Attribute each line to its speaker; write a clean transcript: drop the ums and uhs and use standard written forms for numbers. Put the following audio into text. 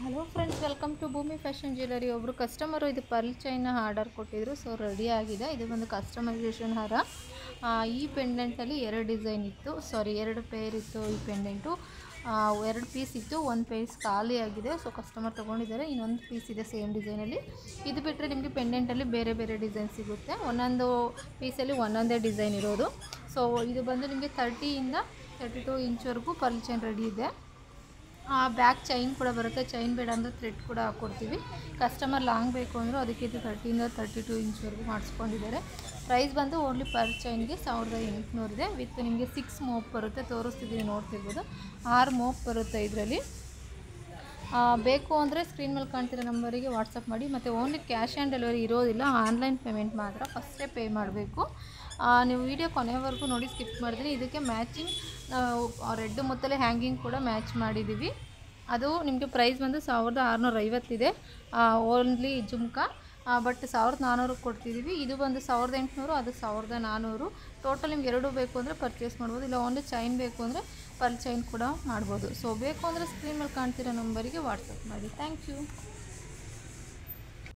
Speaker 1: Hello friends, welcome to ಭೂಮಿ fashion jewellery. ಒಬ್ಬರು customer ಇದು ಪರ್ಲ್ ಚೈನ್ನ ಆರ್ಡರ್ ಕೊಟ್ಟಿದ್ರು. ಸೊ ರೆಡಿ ಆಗಿದೆ. ಇದು ಒಂದು ಕಸ್ಟಮೈಸೇಷನ್ ಹಾರ. ಈ ಪೆಂಡೆಂಟಲ್ಲಿ ಎರಡು ಪೇರ್ ಇತ್ತು. ಈ ಪೆಂಡೆಂಟು 2 ಪೀಸ್ ಇತ್ತು, 1 ಪೀಸ್ ಖಾಲಿ ಆಗಿದೆ. ಸೊ ಕಸ್ಟಮರ್ ತೊಗೊಂಡಿದ್ದಾರೆ. ಇನ್ನೊಂದು ಪೀಸ್ ಇದೆ ಸೇಮ್ ಡಿಸೈನಲ್ಲಿ. ಇದು ಬಿಟ್ಟರೆ ನಿಮಗೆ ಪೆಂಡೆಂಟಲ್ಲಿ ಬೇರೆ ಬೇರೆ ಡಿಸೈನ್ ಸಿಗುತ್ತೆ. ಒಂದೊಂದು ಪೀಸಲ್ಲಿ ಒಂದೊಂದೇ ಡಿಸೈನ್ ಇರೋದು. ಸೊ ಇದು ಬಂದು ನಿಮಗೆ 30 ಇಂದ 32 ಇಂಚ್ವರೆಗೂ ಪರ್ಲ್ ಚೈನ್ ರೆಡಿ ಇದೆ. ಬ್ಯಾಕ್ ಚೈನ್ ಕೂಡ ಬರುತ್ತೆ. ಚೈನ್ ಬೇಡ ಅಂದರೆ ಥ್ರೆಡ್ ಕೂಡ ಹಾಕ್ಕೊಡ್ತೀವಿ. ಕಸ್ಟಮರ್ ಲಾಂಗ್ ಬೇಕು ಅಂದರೂ ಅದಕ್ಕೆ 30 ಇಂದ 32 ಇಂಚ್ವರೆಗೂ ಮಾಡಿಸ್ಕೊಂಡಿದ್ದಾರೆ. ಪ್ರೈಸ್ ಬಂದು ಓನ್ಲಿ ಪರ್ ಚೈನ್ಗೆ 1800 ಇದೆ. ವಿತ್ ನಿಮಗೆ 6 ಮೋಪ್ ಬರುತ್ತೆ. ತೋರಿಸ್ತಿದ್ದೀನಿ, ನೋಡ್ತಿರ್ಬೋದು. 6 ಮೋಪ್ ಬರುತ್ತೆ ಇದರಲ್ಲಿ. ಬೇಕು ಅಂದರೆ ಸ್ಕ್ರೀನ್ ಮೇಲೆ ಕಾಣ್ತಿರೋ ನಂಬರಿಗೆ ವಾಟ್ಸಪ್ ಮಾಡಿ. ಮತ್ತು ಓನ್ಲಿ ಕ್ಯಾಶ್ ಆನ್ ಡೆಲಿವರಿ ಇರೋದಿಲ್ಲ, ಆನ್ಲೈನ್ ಪೇಮೆಂಟ್ ಮಾತ್ರ. ಫಸ್ಟೇ ಪೇ ಮಾಡಬೇಕು. ನೀವು ವಿಡಿಯೋ ಕೊನೆವರೆಗೂ ನೋಡಿ, ಸ್ಕಿಪ್ ಮಾಡಿದ್ರೆ ಇದಕ್ಕೆ ಮ್ಯಾಚಿಂಗ್ ರೆಡ್ ಮುತ್ತಲೆ ಹ್ಯಾಂಗಿಂಗ್ ಕೂಡ ಮ್ಯಾಚ್ ಮಾಡಿದ್ದೀವಿ. ಅದು ನಿಮಗೆ ಪ್ರೈಸ್ ಬಂದು 1650 ಇದೆ. ಓನ್ಲಿ ಜುಮ್ಕಾ. ಬಟ್ 1400 ಕೊಡ್ತಿದ್ದೀವಿ. ಇದು ಬಂದು 1800, ಅದು 1400. ಟೋಟಲ್ ನಿಮ್ಗೆ ಎರಡು ಬೇಕು ಅಂದರೆ ಪರ್ಚೇಸ್ ಮಾಡ್ಬೋದು. ಇಲ್ಲ ಓನ್ಲಿ ಚೈನ್ ಬೇಕು ಅಂದರೆ ಪರ್ ಚೈನ್ ಕೂಡ ಮಾಡ್ಬೋದು. ಸೊ ಬೇಕು ಅಂದರೆ ಸ್ಕ್ರೀನ್ ಮೇಲೆ ಕಾಣ್ತಿರೋ ನಂಬರಿಗೆ ವಾಟ್ಸಪ್ ಮಾಡಿ. Thank you.